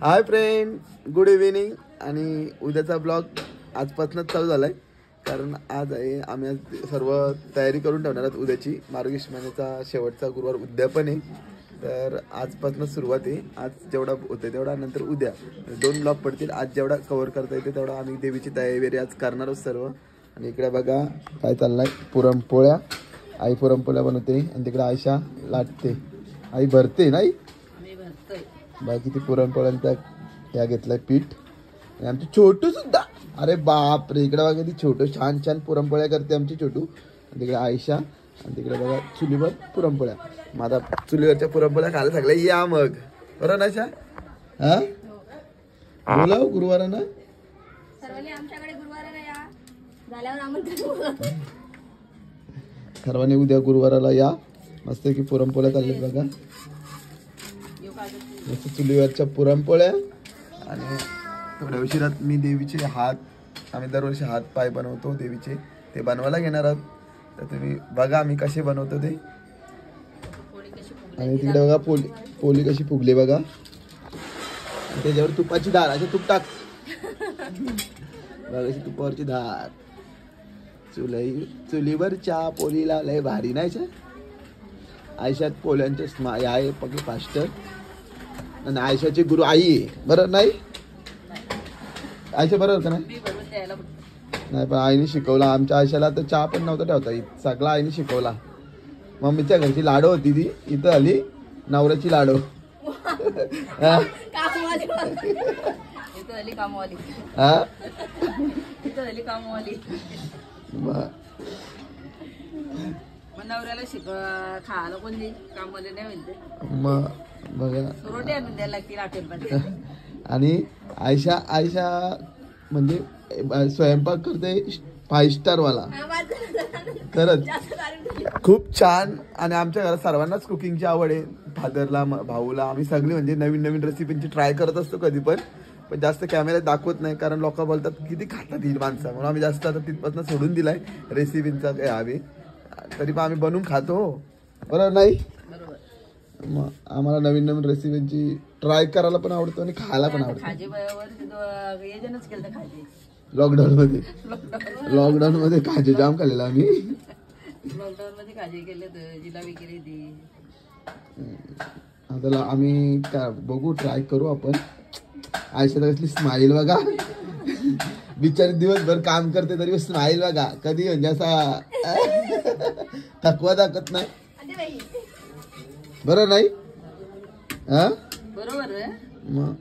Hi friend, good evening. आणि उद्याचा blog आजपासूनच चालू झाला आहे, कारण आज आहे आम्ही आज सर्व तयारी करून ठेवणार आहोत. उद्याची मार्गशीर्ष महिन्याचा शेवटचा गुरुवार उद्यापन आहे, तर आजपासूनच सुरुवात आहे. आज जेवढा होते तेवढा, नंतर उद्या 2 ब्लॉग पडतील. आज जेवढा कव्हर करता येते तेवढा आम्ही देवीची तयारी आज करणार आहोत सर्व. आणि इकडे बघा काय चाललंय, पुरणपोळ्या. आई पुरणपोळ्या बनवते आणि तिकडे आयशा लाटते. आई भरते नाही बघा किती पुरणपोळ्यांचा या घेतलाय पीठ. आणि आमची छोटू सुद्धा, अरे बाप रे, इकडे बघा ती छोटू छान छान पुरणपोळ्या करते आमची छोटू. आणि तिकडे आयशा आणि तिकडे बघा चुलीवर पुरणपोळ्या. माझा चुलीवरच्या पुरणपोळ्या खायला सगळ्या या मग बरं ना आयशा? हा बोला गुरुवारांना सर्वांनी उद्या गुरुवाराला या. मस्त की पुरणपोळ्या चालल्यात बघा, मस्त चुलीवरच्या पुरणपोळ्या. आणि थोड्या उशिरात मी देवीचे हात, आम्ही दरवर्षी हात पाय बनवतो देवीचे, ते बनवायला घेणार आहोत. तर तुम्ही बघा आम्ही कसे बनवतो ते. आणि तिकडे बघा पोळी कशी फुगली बघा. त्याच्यावर तुपाची धार, असे तूप टाक बघा, अशी तुपावरची धार. चुलीवरच्या पोळीला लय भारी नाही. आयशात पोळ्यांचे आहे पग पास्टर. आणि आयशाची गुरु आई आहे बरं नाही आयशा, बरोबर का नाही? नाही पण आईने शिकवला आमच्या आयशाला. तर चहा पण नव्हता ठेवता येत, सगळा आईने शिकवला. मम्मीच्या घरची लाडो होती ती, इथं आली नवऱ्याची लाडो. नवऱ्याला खायला कोण कामवाले नाही म्हणते मग बघा. रोटी आणून द्यायला लागतील हॉटेलमध्ये. आणि आयशा म्हणजे स्वयंपाक करते 5 स्टार वाला. खरंच खूप छान. आणि आमच्या घरात सर्वांनाच कुकिंगची आवड आहे. फादरला, भाऊला, आम्ही सगळी म्हणजे नवीन नवीन रेसिपींची ट्राय करत असतो कधी पण जास्त कॅमेऱ्यात दाखवत नाही, कारण लोक बोलतात किती खातात ही माणसं, म्हणून आम्ही जास्त आता तिथपासून सोडून दिलाय रेसिपींचा काय हवे. तरी पण आम्ही बनवून खातो बरोबर नाही? मग आम्हाला नवीन नवीन रेसिपींची ट्राय करायला पण आवडतो आणि खायला पण आवडतं. लॉकडाऊन मध्ये खाजे जाम खाल्लेला आम्ही. लॉकडाऊन मध्ये खाजे केले, जिलाबी केली ती. आता आम्ही बघू, ट्राय करू आपण. आयशाला कसली स्माईल बघा, बिचारी दिवसभर काम करते तरी स्माईल बघा, कधी म्हणजे असा थकवा दाखवत नाही. बरोबर नाही? हा बरोबर. मग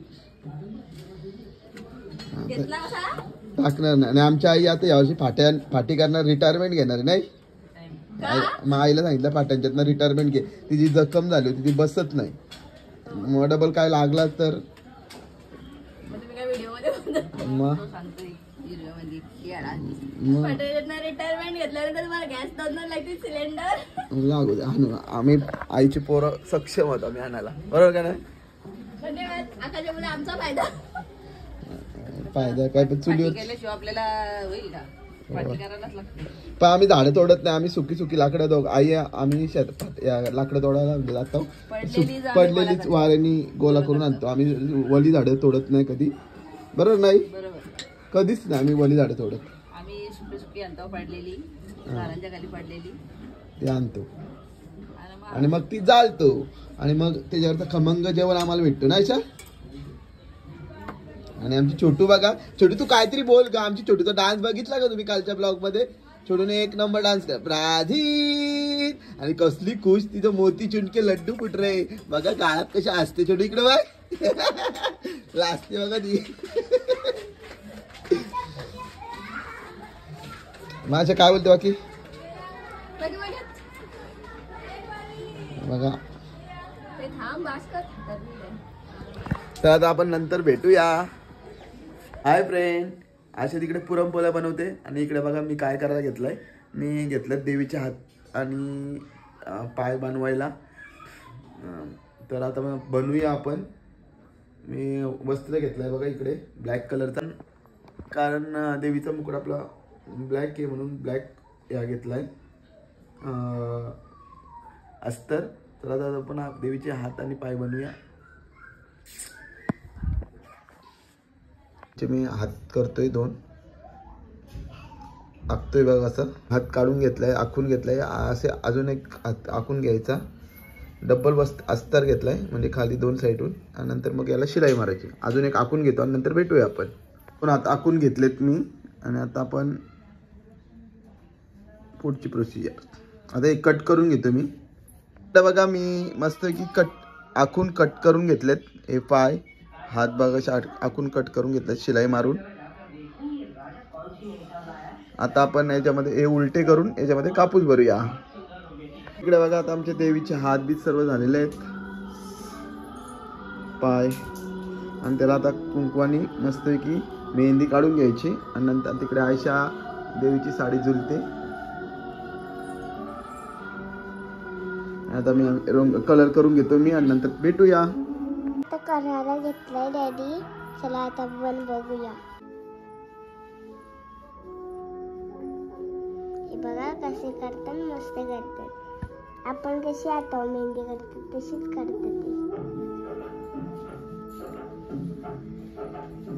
टाकणार नाही. आणि आमच्या आई आता यावर्षी फाटी करणार, रिटायरमेंट घेणार आहे नाही. मग आईला सांगितलं फाट्यांच्यातनं रिटायरमेंट घे. तिची जखम झाली होती, ती बसत नाही. मग डबल काय लागला तर मग लागू दे. आम्ही आईची पोरं सक्षम होतो आम्ही आणायला, बरोबर का नाही? फायदा काय, पण चुलीवर आपल्याला होईल का? पण आम्ही झाडं तोडत नाही, आम्ही सुकी लाकडं आई आम्ही लाकडं तोडायला जातो. पडलेलीच वाऱ्यानी गोला करून आणतो आम्ही. वली झाडं तोडत नाही कधी, बरोबर नाही? कधीच नाही आम्ही वली झाडं तोडत. आम्ही सुकी आणतो, पडलेली झाडांच्या खाली पडलेली ते आणतो आणि मग ती जाळतो. आणि मग त्याच्यावरचा खमंग जेवण आम्हाला भेटतो नाही सा. आणि आमची छोटू बघा, छोटू तू काहीतरी बोल का. आमची छोटूचा डान्स बघितला का तुम्ही कालच्या ब्लॉग मध्ये? छोटूने 1 नंबर डान्स कर प्राधी. आणि कसली खुश, तिथं मोती चुनके लड्डू फुट रे बघा. काळात कशा असते छोटू, इकडे बघ लाजते बघा ती. माझ्या काय बोलते बाकी बघा. तर आता आपण नंतर भेटूया. हाय फ्रेंड, अशा तिकडे पुरणपोळ्या बनवते. आणि इकडे बघा मी काय करायला घेतलंय. मी घेतलं देवीचे हात आणि पाय बनवायला. तर आता मग बनवूया आपण. मी वस्त्र घेतलंय बघा इकडे ब्लॅक कलरचा, कारण देवीचा मुकुट आपला ब्लॅक आहे म्हणून ब्लॅक या घेतलाय अस्तर. तर आता आपण देवीचे हात आणि पाय बनवूया. मी हात करतोय 2 आखतोय बघा. असं हात काढून घेतलाय, आखून घेतलाय. असे अजून एक हात आखून घ्यायचा. डबल अस्तर घेतलाय म्हणजे खाली 2 साईडून आणि नंतर मग याला शिलाई मारायची. अजून एक आखून घेतो आणि नंतर भेटूया आपण. पण आता आखून घेतलेत मी आणि आता आपण पुढची प्रोसिजर. आता एक कट करून घेतो मी. आता बघा मी मस्त की आखून कट करून घेतलेत. हे पाय हात बघा आखून कट करून घेतलेत शिलाई मारून. आता आपण याच्यामध्ये हे उलटे करून याच्यामध्ये कापूस भरूया. इकडे बघा आता आमच्या देवीचे हात बीत सर्व झालेले आहेत, पाय. आणि त्याला आता कुंकवानी मस्तपैकी मेहंदी काढून घ्यायची आणि नंतर तिकडे आयशा देवीची साडी झुलते. आता मी कलर करून घेतो मी आणि नंतर भेटूया. आता करायला घेतलंय डॅडी. चला आता आपण बघूया. हे बघा कसे करतात, मस्त करतात. आपण कशी आता मेहंदी करतात तशीच करतात ते.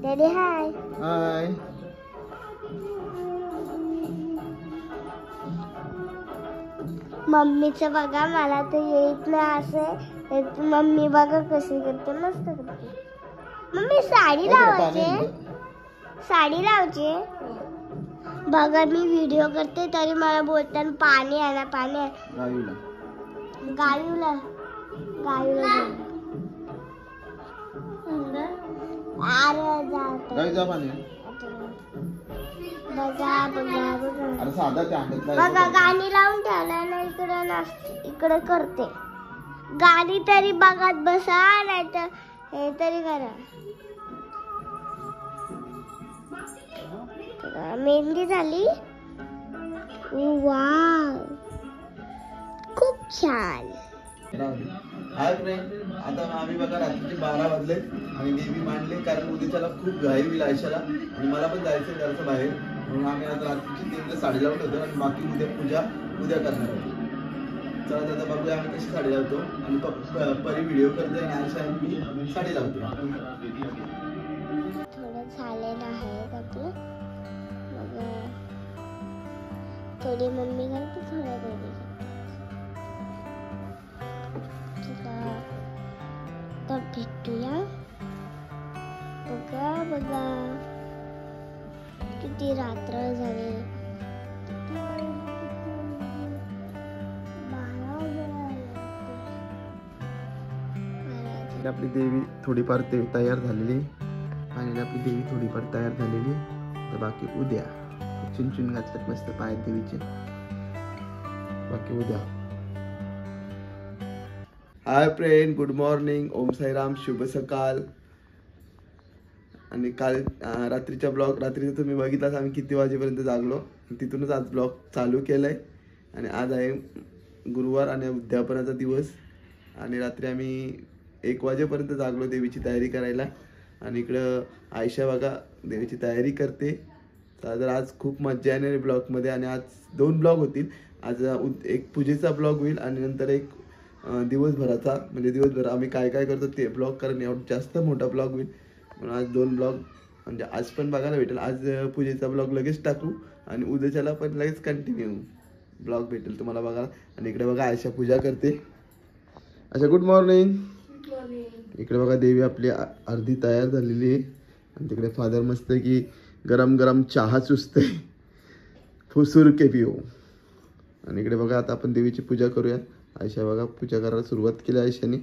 डॅडी हाय. हाय. मम्मीचं बघा, मला तर येत नाही असं. मम्मी बघा कशी करते, मस्त करते. मम्मी साडी लावायची, साडी लावायची. बघा मी व्हिडिओ करते तरी मला बोलताना पाणी आला, पाणी आला. गायूला गायूला अरे जा पाणी बघा बघा बघा. अरे साधा ते आणतला बघा गाणी लावून ठेवलाय ना इकडे करते. गाणी तरी बघत बसा, नाही तर हे तरी करा. मेहंदी झाली. वाव खूप छान. हाय फ्रेंड, आता आम्ही बघा रात्रीचे 12 वाजले आणि देवी मांडले कारण उद्याच्याला खूप घाई होईल आयशाला आणि मला पण जायचं जरासं बाहेर. म्हणून आम्ही आता रात्रीची देवीला साडी लावून ठेवतो आणि बाकी उद्या पूजा उद्या करणार आहोत. चला आता बघूया आम्ही कशी साडी लावतो आणि परी व्हिडिओ करते आणि आयशा मी साडी लावतो. थोडं झालेलं आहे आपलं. मग थोडी मम्मी करते, थोडं बेबी करते. तर भेटूया. बघा बघा किती रात्र झाली. 12 आपली देवी थोडीफार तयार झालेली आणि आपली देवी थोडीफार तयार झालेली. तर बाकी उद्या चुनचुन घातल्यात मस्त पायात देवीचे. बाकी उद्या. Hi friend, good morning, Om Sairam, शुभ सकाळ. आणि काल रात्रीचा तुम्ही बघितलाच आम्ही किती वाजेपर्यंत जागलो. तिथूनच आज ब्लॉग चालू केलाय. आणि आज आहे गुरुवार आणि उद्यापनाचा दिवस. आणि रात्री आम्ही 1 वाजेपर्यंत जागलो देवीची तयारी करायला. आणि इकडं आयशा बघा देवीची तयारी करते. तर आज खूप मजा येणार ब्लॉगमध्ये. आणि आज 2 ब्लॉग होतील. आज एक पूजेचा ब्लॉग होईल आणि नंतर एक दिवसभराचा, म्हणजे दिवसभर आम्ही काय काय करतो ते ब्लॉग कारण एवढा जास्त मोठा ब्लॉग होईल. म्हणून आज 2 ब्लॉग म्हणजे आज पण बघायला भेटेल. आज पूजेचा ब्लॉग लगेच टाकू आणि उद्याच्याला पण लगेच कंटिन्यू ब्लॉग भेटेल तुम्हाला बघायला. आणि इकडे बघा आयशा पूजा करते. अच्छा गुड मॉर्निंग. इकडे बघा देवी आपली अर्धी तयार झालेली आहे आणि तिकडे फादर मस्त की गरम गरम चहा चुसते. फुसूर के पिओ. आणि इकडे बघा आता आपण देवीची पूजा करूया. आयशा बघा पूजा करायला सुरुवात केली आयशाने.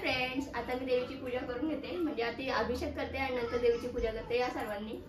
फ्रेंड्स, आता मी देवीची पूजा करून घेते. म्हणजे आधी अभिषेक करते आणि नंतर देवीची पूजा करते. या सर्वांनी.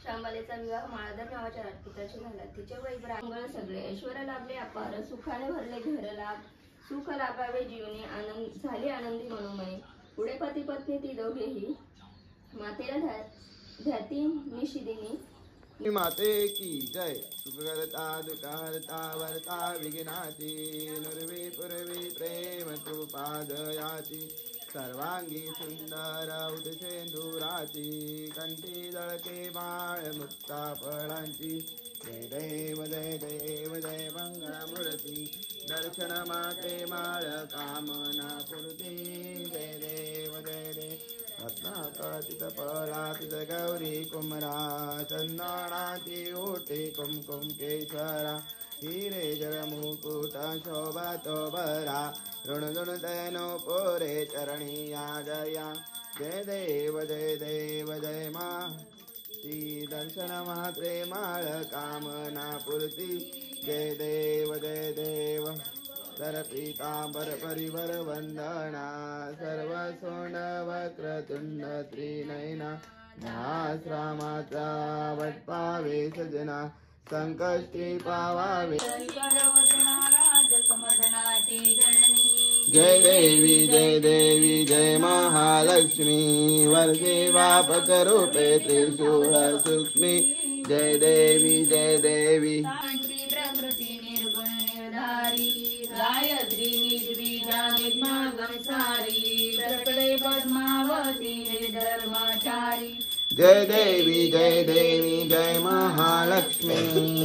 शांबालेचा विवाह माळाधर नावाच्या राजपुत्राशी झाला. तिचे वय ब्राह्मण सगळे ऐश्वर्य लाभले अपार. सुखाने भरले घर लाभ. सुख लाभावे जीवने. आनंद झाले आनंदी मनोमय. पुढे पती पत्नी ती दोघेही मातेला ध्याती निशिदिनी. माते की जय. सुखकर्ता दुःखहर्ता वर्ता विघ्नाची. नुर्वी पूर्वी प्रेम तू पादयाची. सर्वांगी सुंदर उदसेंदुराची. कंठी जळके बाळ मुक्ता फळांची. जय देव जय देव जय मंगळमूर्ती. दर्शन माते माळ कामना पूर्ती. जय देव जय देव. रत्नाकर्षित फळातीत गौरी कुमरा. चंदनाची ओटी कुमकुम केशरा. हिरे जळ मुकुट शोभतो बरा. ऋण तैनो पोरे चरणी जया. जय देव जय देव जय मा. ती दर्शन मात्रे माळ कामना पूर्ती. जय देव जय देव. तर पीतांबर परिवर वंदना. सर्व सोन वक्रतुंड त्रिनयना. श्रामाचा वट पावे सजना. संकष्टी पावावे. जय देवी जय महालक्ष्मी. वर्षे वापक रूपे त्रिशूळ सूक्ष्मी. जय देवी. प्रकृती निर्गुण निर्धारी. गायत्री निर्बीजा निर्मागमसारी. प्रकटे पद्मावती निर्धर्माचारी. जय देवी जय महालक्ष्मी.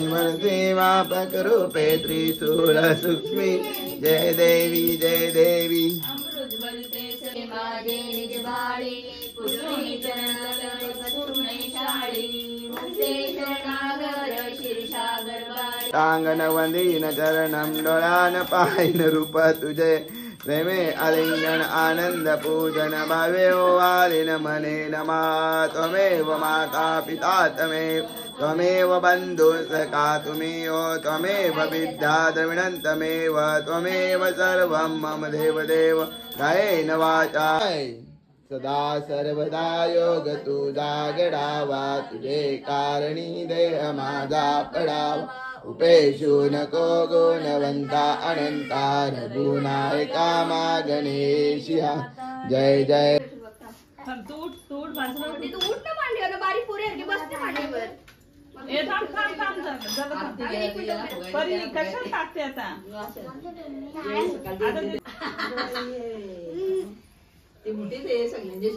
वर्षे वापक रूपे त्रिशूल सूक्ष्मी. जय देवी. अमृत बलते सरे माझे निज बाळी. पुष्णी चरण शाळी. मुक्ते शरणागर शिरसागर बाळी. टांगन वंदीन चरणम डोळान पाहिन रूप तुझे. प्रेमे आलिंगन आनंद पूजन भावे वालिन मने नमा. त्वमेव माता पिता त्वमेव बंधु सखा तुमेव. त्वमेव विद्या द्रविणं त्वमेव. त्वमेव सर्वं मम देव. कायेन वाचा सदा सर्वदा योग तुझा घडावा. तुझे कारणी देह माझा पडावा. उपेशु नको गुणवंता अनंता. रघुनायका मा गणेशिया. जय जय. तू उठ बाजूला उठ. तू उठ ना मांडीवर. बारी पुरे बसते मांडीवर. ए थांब जरा परी कशाला टाकते आता. ती मोठीच आहे सगळ्यांची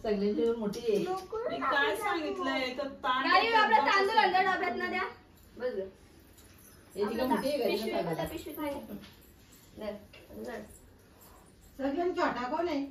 सगळ्यांची मोठी आहे. मी काय सांगितलंय तर नाही, आपला तांदूळ अंदर डब्यात ना द्या. बस गं. हे ती काय मोठी आहे पिशवीत घरी होता, पिशवीत नाही. धर, धर. सगळ्यांची छोटा कोण आहे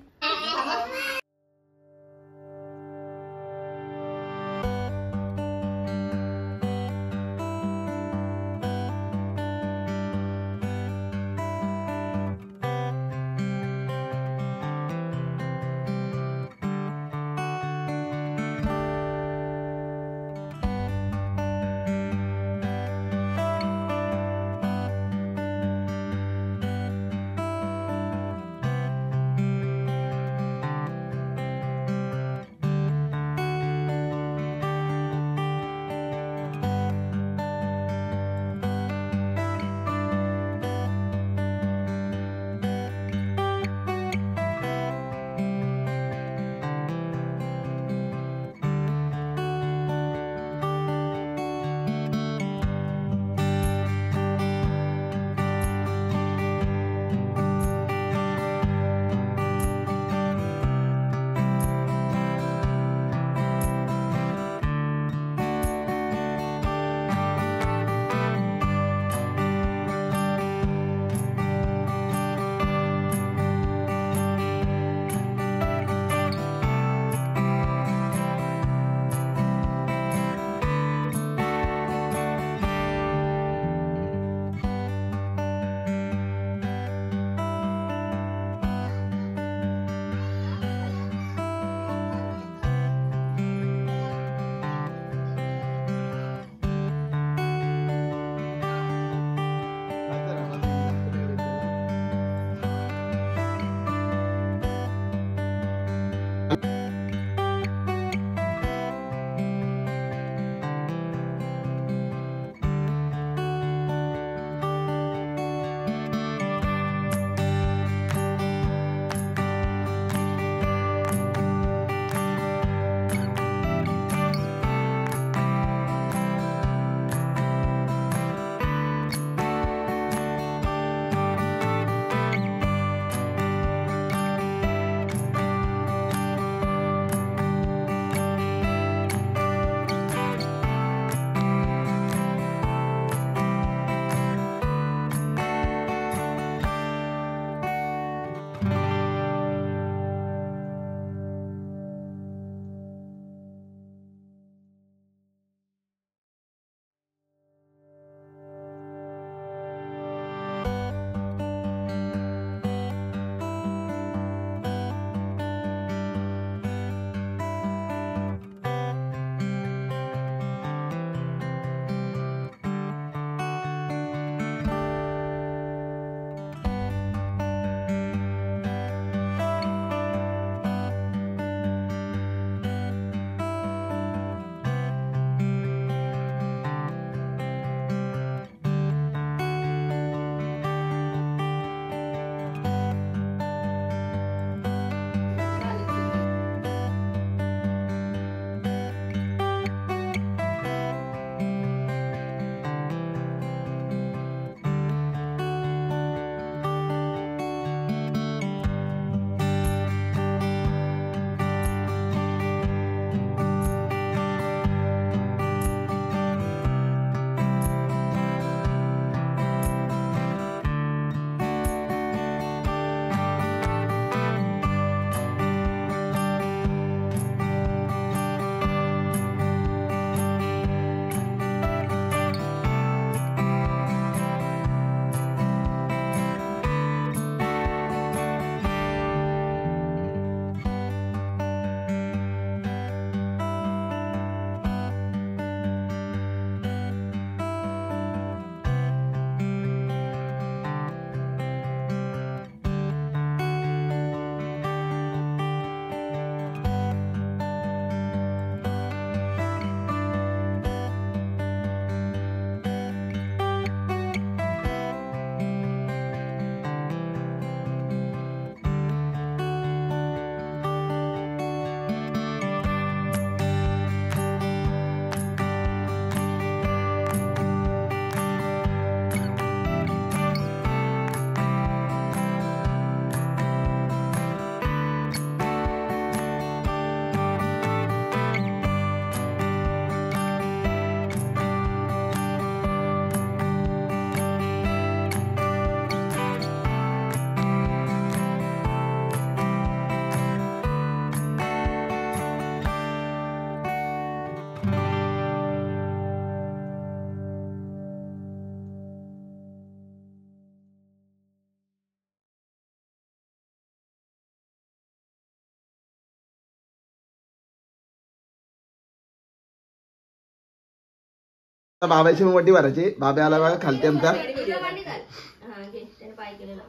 बाबाची पण वटी भरायची. बाबा आला बघा खालते आमचा. तुझ्या मांडी घाल. हा घे त्याने पाय केलेला.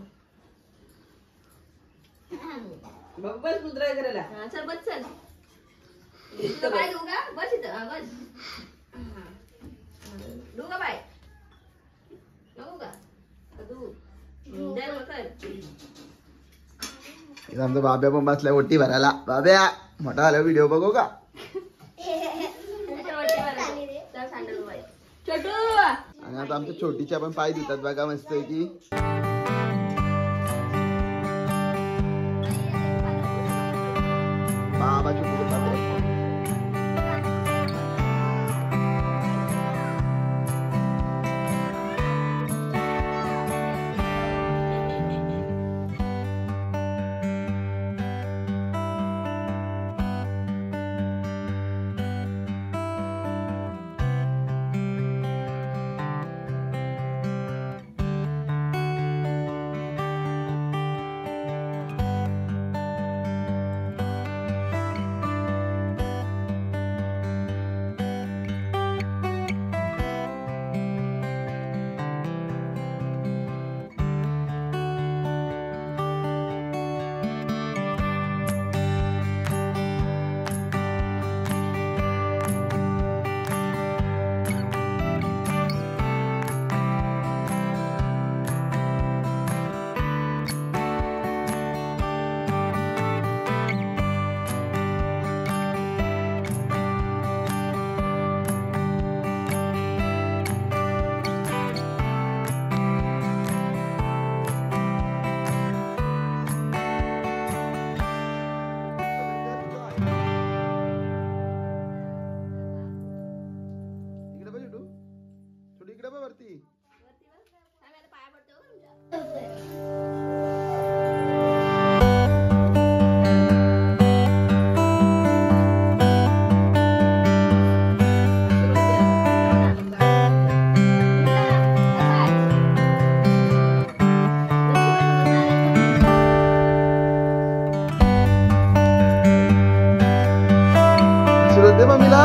बस कुत्रा करायला. हा चल बस चल. तुझा पाय देऊ का? बस इथं. हा बस. हा. देऊ का पाय? नको का? देऊ. दे मग कर. इथं आमचा बाब्या पण बसलाय वटी भरायला. बाब्या मोठा आला व्हिडिओ बघू का? छोटू आणि आता आमच्या छोटीच्या पण पाय धुतात बघा मस्त आहे की. बाबाची इकडे बघ वरती. पाया पडतो तुमच्या. आशीर्वाद दे मम्मीला.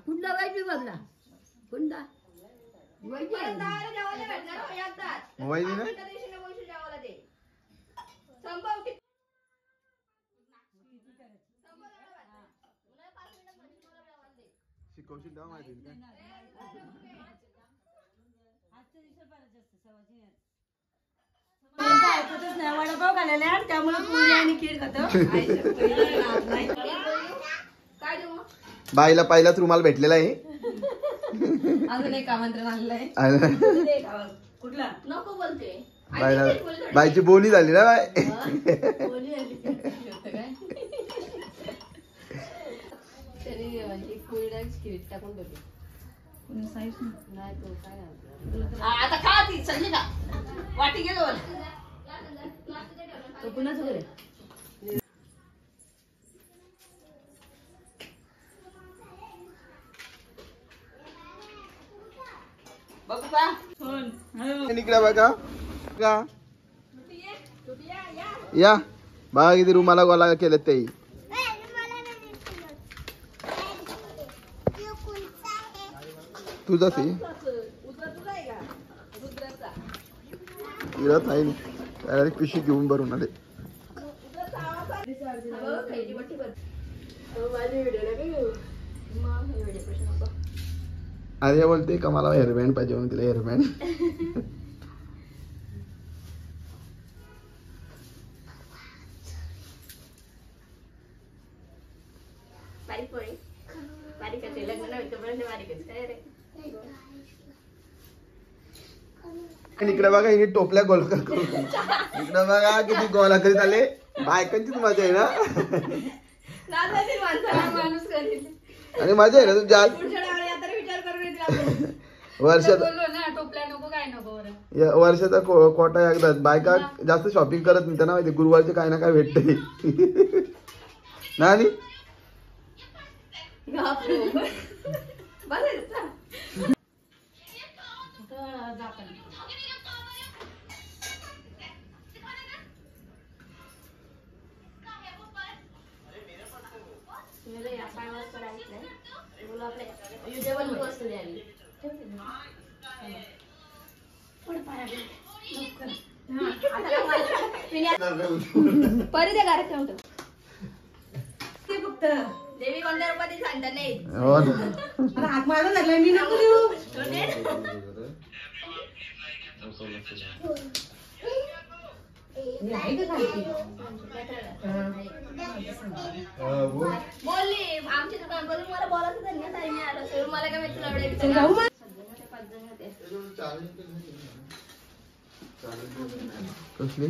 कुंडा वाईट बघला कुंडा मोबाईल दे ना. शिकवशील तेव्हा माहिती का. ऐकतच नाही वडापाव खाल्लेला त्यामुळे पोळी आणि खीर खातो काय देऊ बाईला पहिलाच रुमाल भेटलेला आहे. अजून एक आमंत्रण आणलंय. कुठला नको बोलते बाईला बाईची बोली झाली ना बाय. तरी म्हणजे फुल स्किट टाकून बघू. नाही तो काय घालतो. आता खा ती संजय का वाटी गेलो तो पुन्हा वगैरे बघू का इकडे बघा का या बघा किती रुमाला गोला केलेत ते. तुझाच आहे डायरेक्ट पिशवी घेऊन भरून आले. अरे बोलते का मला हेअरबँड पाहिजे म्हणून तिला हेअरबँड. बारीक पोळी बारीक असेल लग्न नव्हतं बारीकच काय रे इकडे बघा हिने टोपल्या गोलकर करून इकडे बघा किती गोला करीत आले. बायकांचीच मजा आहे ना. माणूस करेल आणि मजा आहे ना तुमच्या विचार करून वर्षात ना टोपल्या नको काय नको बरं. वर्षाचा कोटा एकदा. बायका जास्त शॉपिंग करत नाही त्यांना माहिती गुरुवारचे काय ना काय भेटते ना. आणि वस्तू द्यावी परी त्या घरात ठेवतो ते फक्त देवी कोणत्या रुपयात सांगता नाही. हो ना. हात मारायला लागला मी नको देऊ बोलली आमच्या दुकान बघून मला बोलायचं नाही ना ताई मी आलो तर मला काय माहिती तुला एवढे कसली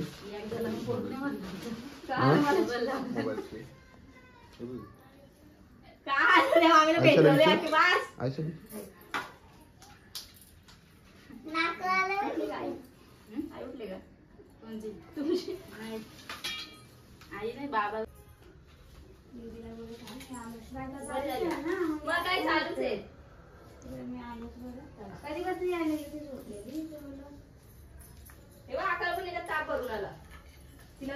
काय आम्ही भेटवले की बस आयशा आई उठले का तुमची आई नाही बाबा मग काय चालूच आहे कधी कधी आले तेव्हा आकाल पण याच्यात ताप भरून आला तिला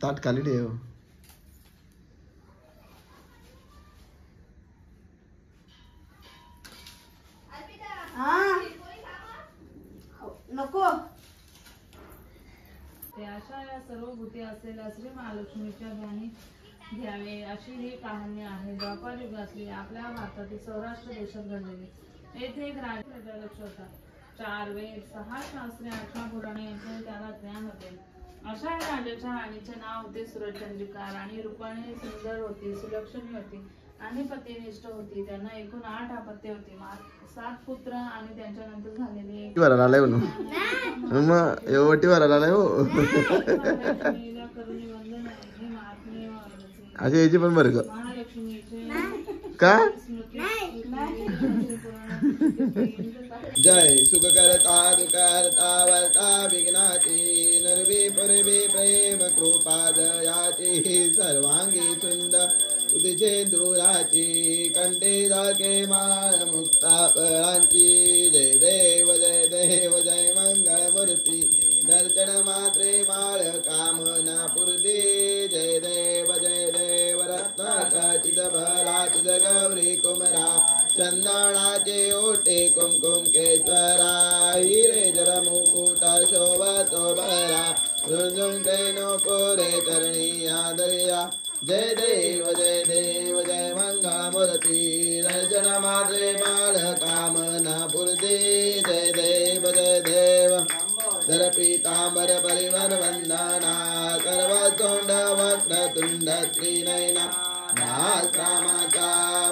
ताट खाली ठेव. नको ते अशा या सर्व भूते असलेल्या श्री महालक्ष्मीच्या ध्यानी घ्यावे अशी ही कहाणी आहे. द्वापार युगातली आपल्या भारतातील सौराष्ट्र देशात घडलेली. येथे एक राजा लक्ष होता. 4 वेद 6 शास्त्रे 18 पुराणे यांचे त्याला ज्ञान होते. अशा या राजाच्या राणीचे नाव होते सुरचंद्रिका. राणी रूपाने सुंदर होती, सुलक्षणी होती आणि पतिनिष्ठ होती. त्यांना एकूण 8 अपत्ये होती. 7 पुत्र आणि त्यांच्यानंतर झालेले एक वराला आलाय म्हणून मग एवढी वराला आलाय हो. महालक्ष्मीला करुणी वंदन आहे. हे महात्म्य वर्णिले. अशी याची पण बरं का महालक्ष्मीचे का स्मृती जय सुख करता दुःखहर्ता वर्ता विघ्नाती निर्वी पूर्वी प्रेम कृपा दयाची सर्वांगी सुंदर तुझे दुराची कंठे दाके माळ मुक्ता फळांची. जय देव जय मंगळ मूर्ती दर्शन मात्रे माळ कामना पूर्ती. जय देव रत्नाका चिद भरा चिद गौरी कुमरा चंदनाचे ओटे कुमकुम केशवरा हिरे जर मुकुट शोभतो बरा झुंझुंटे नको रे चरणी आदर्या जय देव जय मंगळमूर्ती दर्शन मात्रे बाळ कामना पूर्ती जय देव जर पीतांबर परिवर वंदना सर्व तोंड वक्रतुंड त्रिनयना नामाचा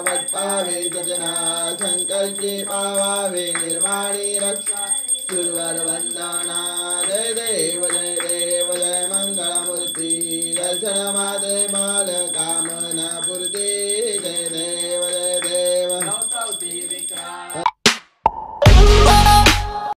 वटपावे सजना संकल्पी पावावे निर्वाणी रक्षा सुरवर वंदना जय देव जय मंगळमूर्ती दर्शन मात्रे बाल कामना पूर्ती